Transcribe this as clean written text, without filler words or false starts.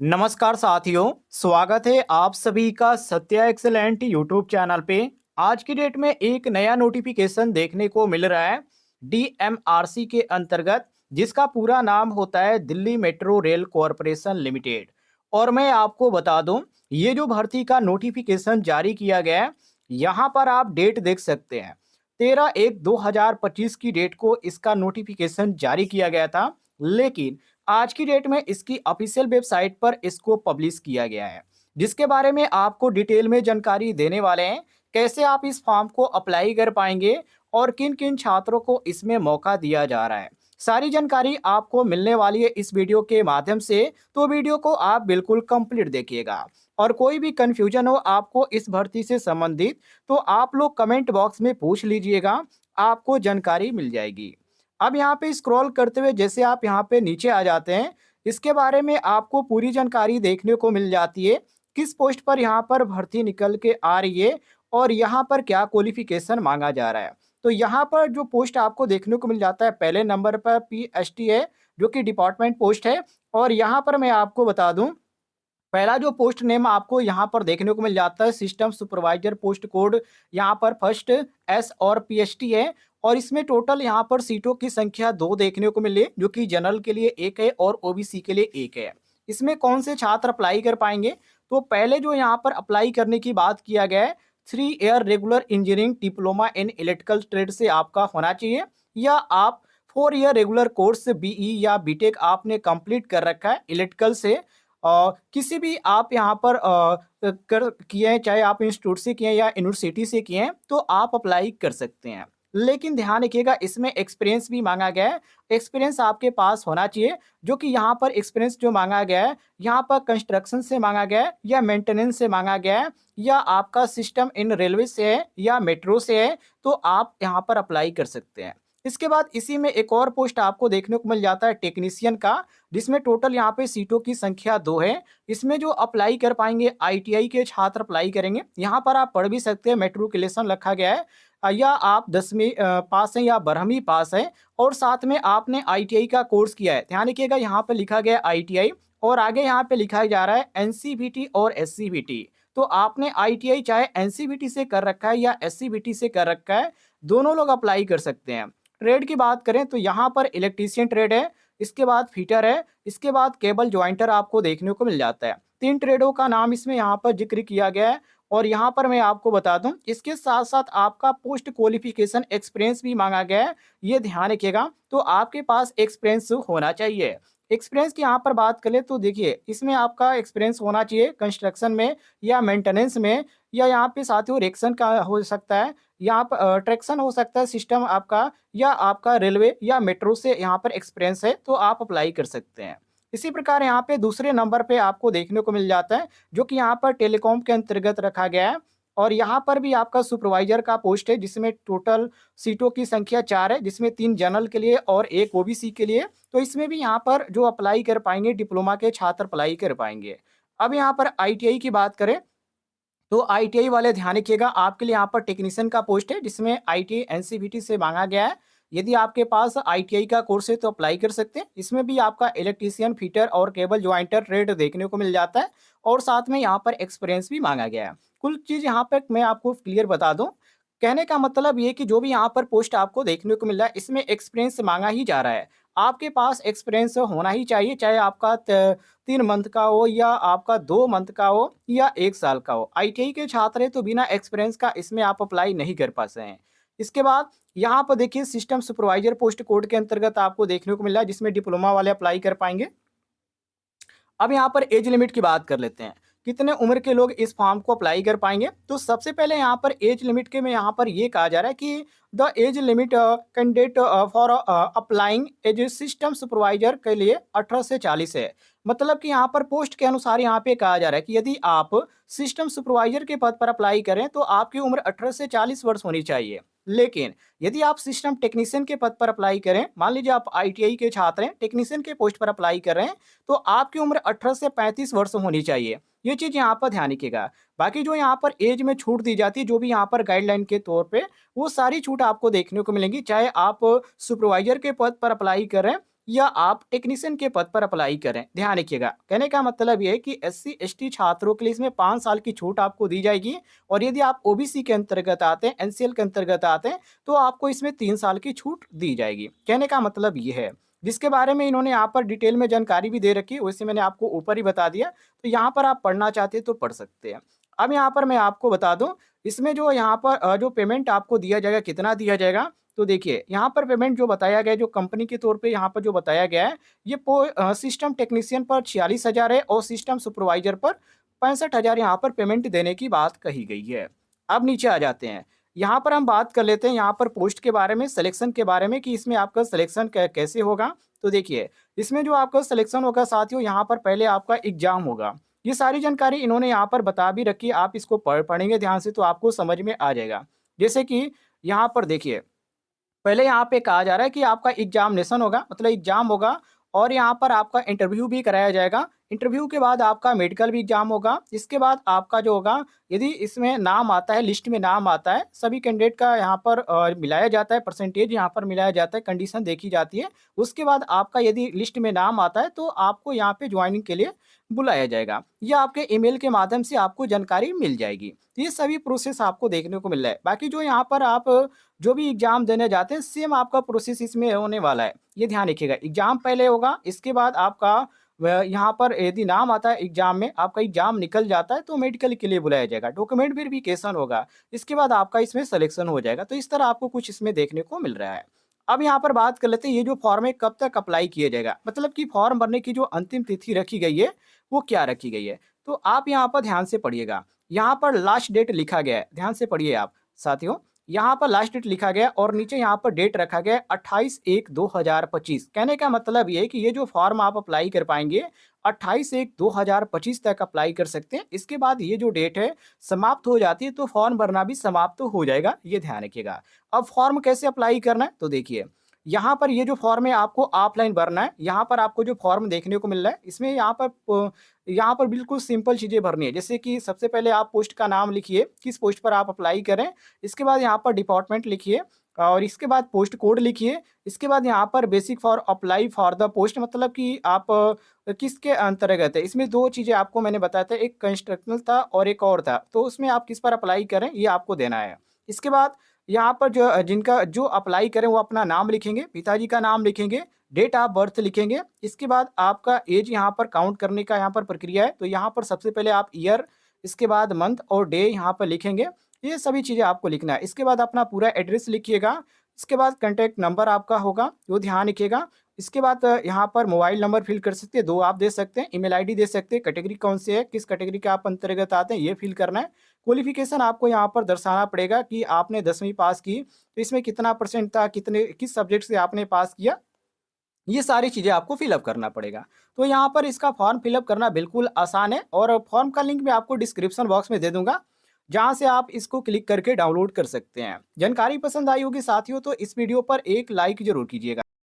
नमस्कार साथियों, स्वागत है आप सभी का सत्या एक्सेलेंट यूट्यूब चैनल पे। आज की डेट में एक नया नोटिफिकेशन देखने को मिल रहा है डीएमआरसी के अंतर्गत, जिसका पूरा नाम होता है Delhi metro rail corporation limited. और मैं आपको बता दूं, ये जो भर्ती का नोटिफिकेशन जारी किया गया है, यहाँ पर आप डेट देख सकते हैं। 13/1/2025 की डेट को इसका नोटिफिकेशन जारी किया गया था, लेकिन आज की डेट में इसकी ऑफिशियल वेबसाइट पर इसको पब्लिश किया गया है, जिसके बारे में आपको डिटेल में जानकारी देने वाले हैं। कैसे आप इस फॉर्म को अप्लाई कर पाएंगे और किन किन छात्रों को इसमें मौका दिया जा रहा है, सारी जानकारी आपको मिलने वाली है इस वीडियो के माध्यम से। तो वीडियो को आप बिल्कुल कंप्लीट देखिएगा, और कोई भी कंफ्यूजन हो आपको इस भर्ती से संबंधित तो आप लोग कमेंट बॉक्स में पूछ लीजिएगा, आपको जानकारी मिल जाएगी। अब यहाँ पे स्क्रॉल करते हुए जैसे आप यहाँ पे नीचे आ जाते हैं, इसके बारे में आपको पूरी जानकारी देखने को मिल जाती है। किस पोस्ट पर यहाँ पर भर्ती निकल के आ रही है और यहाँ पर क्या क्वालिफिकेशन मांगा जा रहा है। तो यहाँ पर जो पोस्ट आपको देखने को मिल जाता है, पहले नंबर पर पीएसटी है, जो कि डिपार्टमेंट पोस्ट है। और यहाँ पर मैं आपको बता दूं, पहला जो पोस्ट नेम आपको यहाँ पर देखने को मिल जाता है सिस्टम सुपरवाइजर, पोस्ट कोड यहाँ पर फर्स्ट एस और पीएसटी है। और इसमें टोटल यहाँ पर सीटों की संख्या 2 देखने को मिली, जो कि जनरल के लिए 1 है और ओबीसी के लिए 1 है। इसमें कौन से छात्र अप्लाई कर पाएंगे, तो पहले जो यहाँ पर अप्लाई करने की बात किया गया है, 3 year regular engineering diploma in electrical trade से आपका होना चाहिए, या आप 4 ईयर रेगुलर कोर्स बीई या बीटेक आपने कंप्लीट कर रखा है इलेक्ट्रिकल से। किसी भी आप यहाँ पर कर किए हैं, चाहे आप इंस्टीट्यूट से किए हैं या यूनिवर्सिटी से किए हैं, तो आप अप्लाई कर सकते हैं। लेकिन ध्यान रखिएगा, इसमें एक्सपीरियंस भी मांगा गया है। एक्सपीरियंस आपके पास होना चाहिए, जो कि यहाँ पर एक्सपीरियंस जो मांगा गया है, यहाँ पर कंस्ट्रक्शन से मांगा गया है या मेंटेनेंस से मांगा गया है, या आपका सिस्टम इन रेलवे से है या मेट्रो से है, तो आप यहाँ पर अप्लाई कर सकते हैं। इसके बाद इसी में एक और पोस्ट आपको देखने को मिल जाता है टेक्नीशियन का, जिसमें टोटल यहाँ पे सीटों की संख्या 2 है। इसमें जो अप्लाई कर पाएंगे आईटीआई के छात्र अप्लाई करेंगे। यहाँ पर आप पढ़ भी सकते हैं, मेट्रिकुलेशन रखा गया है, या आप 10वीं पास हैं या 12वीं पास हैं और साथ में आपने आईटीआई का कोर्स किया है। ध्यान रखिएगा, यहाँ पे लिखा गया है आईटीआई और आगे यहाँ पे लिखा जा रहा है एनसीवीटी और एससीवीटी। तो आपने आईटीआई चाहे एनसीवीटी से कर रखा है या एससीवीटी से कर रखा है, दोनों लोग अप्लाई कर सकते हैं। ट्रेड की बात करें तो यहाँ पर इलेक्ट्रीशियन ट्रेड है, इसके बाद फिटर है, इसके बाद केबल ज्वाइंटर आपको देखने को मिल जाता है। 3 ट्रेडों का नाम इसमें यहाँ पर जिक्र किया गया है। और यहाँ पर मैं आपको बता दूं, इसके साथ साथ आपका पोस्ट क्वालिफिकेशन एक्सपीरियंस भी मांगा गया है, ये ध्यान रखिएगा। तो आपके पास एक्सपीरियंस होना चाहिए। एक्सपीरियंस की यहाँ पर बात करें तो देखिए, इसमें आपका एक्सपीरियंस होना चाहिए कंस्ट्रक्शन में या मेंटेनेंस में, या यहाँ पे साथियों रेक्शन का हो सकता है, यहाँ पर ट्रैक्शन हो सकता है सिस्टम आपका, या आपका रेलवे या मेट्रो से यहाँ पर एक्सपीरियंस है, तो आप अप्लाई कर सकते हैं। इसी प्रकार यहाँ पे दूसरे नंबर पे आपको देखने को मिल जाता है, जो कि यहाँ पर टेलीकॉम के अंतर्गत रखा गया है। और यहाँ पर भी आपका सुपरवाइजर का पोस्ट है, जिसमें टोटल सीटों की संख्या 4 है, जिसमें 3 जनरल के लिए और 1 ओबीसी के लिए। तो इसमें भी यहाँ पर जो अप्लाई कर पाएंगे डिप्लोमा के छात्र अप्लाई कर पाएंगे। अब यहाँ पर आईटीआई की बात करें तो आईटीआई वाले ध्यान रखिएगा, आपके लिए यहाँ पर टेक्नीशियन का पोस्ट है, जिसमें आईटीआई एनसीवीटी से मांगा गया है। यदि आपके पास आईटीआई का कोर्स है तो अप्लाई कर सकते हैं। इसमें भी आपका इलेक्ट्रीशियन, फिटर और केबल ज्वाइंटर ट्रेड देखने को मिल जाता है, और साथ में यहाँ पर एक्सपीरियंस भी मांगा गया है। कुल चीज़ यहाँ पर मैं आपको क्लियर बता दूँ, कहने का मतलब ये कि जो भी यहाँ पर पोस्ट आपको देखने को मिल रहा है, इसमें एक्सपीरियंस मांगा ही जा रहा है। आपके पास एक्सपीरियंस होना ही चाहिए, चाहे आपका 3 मंथ का हो या आपका 2 मंथ का हो या 1 साल का हो। आईटीआई के छात्र हैं तो बिना एक्सपीरियंस का इसमें आप अप्लाई नहीं कर पाते हैं। इसके बाद यहाँ पर देखिए सिस्टम सुपरवाइजर पोस्ट कोड के अंतर्गत आपको देखने को मिल रहा है, जिसमें डिप्लोमा वाले अप्लाई कर पाएंगे। अब यहाँ पर एज लिमिट की बात कर लेते हैं, कितने उम्र के लोग इस फॉर्म को अप्लाई कर पाएंगे। तो सबसे पहले यहाँ पर एज लिमिट के में यहाँ पर ये कहा जा रहा है कि the age limit candidate for applying age system supervisor के लिए 18 से 40 है। मतलब कि यहाँ पर पोस्ट के अनुसार यहाँ पे कहा जा रहा है कि यदि आप सिस्टम सुपरवाइजर के पद पर अप्लाई करें तो आपकी उम्र 18 से 40 वर्ष होनी चाहिए। लेकिन यदि आप सिस्टम टेक्नीशियन के पद पर अप्लाई करें, मान लीजिए आप आईटीआई के छात्र हैं, टेक्नीशियन के पोस्ट पर अप्लाई कर रहे हैं, तो आपकी उम्र 18 से 35 वर्ष होनी चाहिए। ये चीज़ यहाँ पर ध्यान रखिएगा। बाकी जो यहाँ पर एज में छूट दी जाती है, जो भी यहाँ पर गाइडलाइन के तौर पे, वो सारी छूट आपको देखने को मिलेंगी, चाहे आप सुपरवाइजर के पद पर अप्लाई कर रहे हैं या आप टेक्नीशियन के पद पर अप्लाई करें। ध्यान रखिएगा, कहने का मतलब ये है कि एससी एसटी छात्रों के लिए इसमें 5 साल की छूट आपको दी जाएगी और यदि आप ओबीसी के अंतर्गत आते हैं, एनसीएल के अंतर्गत आते हैं, तो आपको इसमें 3 साल की छूट दी जाएगी। कहने का मतलब ये है, जिसके बारे में इन्होंने यहाँ पर डिटेल में जानकारी भी दे रखी है, वैसे मैंने आपको ऊपर ही बता दिया, तो यहाँ पर आप पढ़ना चाहते हैं तो पढ़ सकते हैं। अब यहाँ पर मैं आपको बता दूँ, इसमें जो यहाँ पर जो पेमेंट आपको दिया जाएगा, कितना दिया जाएगा? तो देखिए, यहाँ पर पेमेंट जो बताया गया है, जो कंपनी के तौर पे यहाँ पर जो बताया गया है, ये सिस्टम टेक्नीशियन पर 46,000 है और सिस्टम सुपरवाइजर पर 65,000 यहाँ पर पेमेंट देने की बात कही गई है। अब नीचे आ जाते हैं, यहाँ पर हम बात कर लेते हैं यहाँ पर पोस्ट के बारे में, सिलेक्शन के बारे में कि इसमें आपका सिलेक्शन कैसे होगा। तो देखिए, इसमें जो आपका सिलेक्शन होगा साथियों, यहाँ पर पहले आपका एग्जाम होगा। ये सारी जानकारी इन्होंने यहाँ पर बता भी रखी है, आप इसको पढ़ेंगे ध्यान से तो आपको समझ में आ जाएगा। जैसे कि यहाँ पर देखिए, पहले यहाँ पे कहा जा रहा है कि आपका एग्जामिनेशन होगा, मतलब एग्जाम होगा और यहाँ पर आपका इंटरव्यू भी कराया जाएगा। इंटरव्यू के बाद आपका मेडिकल भी एग्जाम होगा। इसके बाद आपका जो होगा, यदि इसमें नाम आता है, लिस्ट में नाम आता है, सभी कैंडिडेट का यहाँ पर मिलाया जाता है, परसेंटेज यहाँ पर मिलाया जाता है, कंडीशन देखी जाती है। उसके बाद आपका यदि लिस्ट में नाम आता है तो आपको यहाँ पे ज्वाइनिंग के लिए बुलाया जाएगा या आपके ईमेल के माध्यम से आपको जानकारी मिल जाएगी। तो ये सभी प्रोसेस आपको देखने को मिल रहा है। बाकी जो यहाँ पर आप जो भी एग्जाम देने जाते हैं, सेम आपका प्रोसेस इसमें होने वाला है, ये ध्यान रखिएगा। एग्जाम पहले होगा, इसके बाद आपका यहाँ पर यदि नाम आता है एग्जाम में, आपका एग्जाम निकल जाता है तो मेडिकल के लिए बुलाया जाएगा, डॉक्यूमेंट वेरिफिकेशन होगा, इसके बाद आपका इसमें सिलेक्शन हो जाएगा। तो इस तरह आपको कुछ इसमें देखने को मिल रहा है। अब यहाँ पर बात कर लेते हैं, ये जो फॉर्म है कब तक अप्लाई किया जाएगा, मतलब कि फॉर्म भरने की जो अंतिम तिथि रखी गई है वो क्या रखी गई है। तो आप यहाँ पर ध्यान से पढ़िएगा, यहाँ पर लास्ट डेट लिखा गया है, ध्यान से पढ़िए आप साथियों। यहाँ पर लास्ट डेट लिखा गया है और नीचे यहाँ पर डेट रखा गया है 28/1/2025। कहने का मतलब ये है कि ये जो फॉर्म आप अप्लाई कर पाएंगे 28/1/2025 तक अप्लाई कर सकते हैं। इसके बाद ये जो डेट है समाप्त हो जाती है तो फॉर्म भरना भी समाप्त हो जाएगा, ये ध्यान रखिएगा। अब फॉर्म कैसे अप्लाई करना है, तो देखिए, यहाँ पर ये जो फॉर्म है आपको ऑफलाइन भरना है। यहाँ पर आपको जो फॉर्म देखने को मिल रहा है, इसमें यहाँ पर बिल्कुल सिंपल चीज़ें भरनी है। जैसे कि सबसे पहले आप पोस्ट का नाम लिखिए, किस पोस्ट पर आप अप्लाई करें। इसके बाद यहाँ पर डिपार्टमेंट लिखिए और इसके बाद पोस्ट कोड लिखिए। इसके बाद यहाँ पर basic for apply for the post, मतलब कि आप किसके अंतर्गत है। इसमें 2 चीज़ें आपको मैंने बताया था, एक कंस्ट्रक्शनल था और एक और था। तो उसमें आप किस पर अप्लाई करें ये आपको देना है। इसके बाद यहाँ पर जो अप्लाई करें वो अपना नाम लिखेंगे, पिताजी का नाम लिखेंगे, डेट ऑफ बर्थ लिखेंगे। इसके बाद आपका एज यहाँ पर काउंट करने का यहाँ पर प्रक्रिया है। तो यहाँ पर सबसे पहले आप ईयर, इसके बाद मंथ और डे यहाँ पर लिखेंगे। ये सभी चीज़ें आपको लिखना है। इसके बाद अपना पूरा एड्रेस लिखिएगा। इसके बाद कॉन्टैक्ट नंबर आपका होगा, वो ध्यान रखिएगा। इसके बाद यहाँ पर मोबाइल नंबर फिल कर सकते हैं, 2 आप दे सकते हैं, ईमेल आईडी दे सकते हैं, कैटेगरी कौन सी है, किस कैटेगरी के आप अंतर्गत आते हैं ये फिल करना है। क्वालिफिकेशन आपको यहाँ पर दर्शाना पड़ेगा कि आपने 10वीं पास की, तो इसमें कितना परसेंट था, किस सब्जेक्ट से आपने पास किया, ये सारी चीज़ें आपको फिलअप करना पड़ेगा। तो यहाँ पर इसका फॉर्म फिलअप करना बिल्कुल आसान है और फॉर्म का लिंक मैं आपको डिस्क्रिप्शन बॉक्स में दे दूंगा, जहाँ से आप इसको क्लिक करके डाउनलोड कर सकते हैं। जानकारी पसंद आई होगी साथियों तो इस वीडियो पर एक लाइक जरूर कीजिएगा।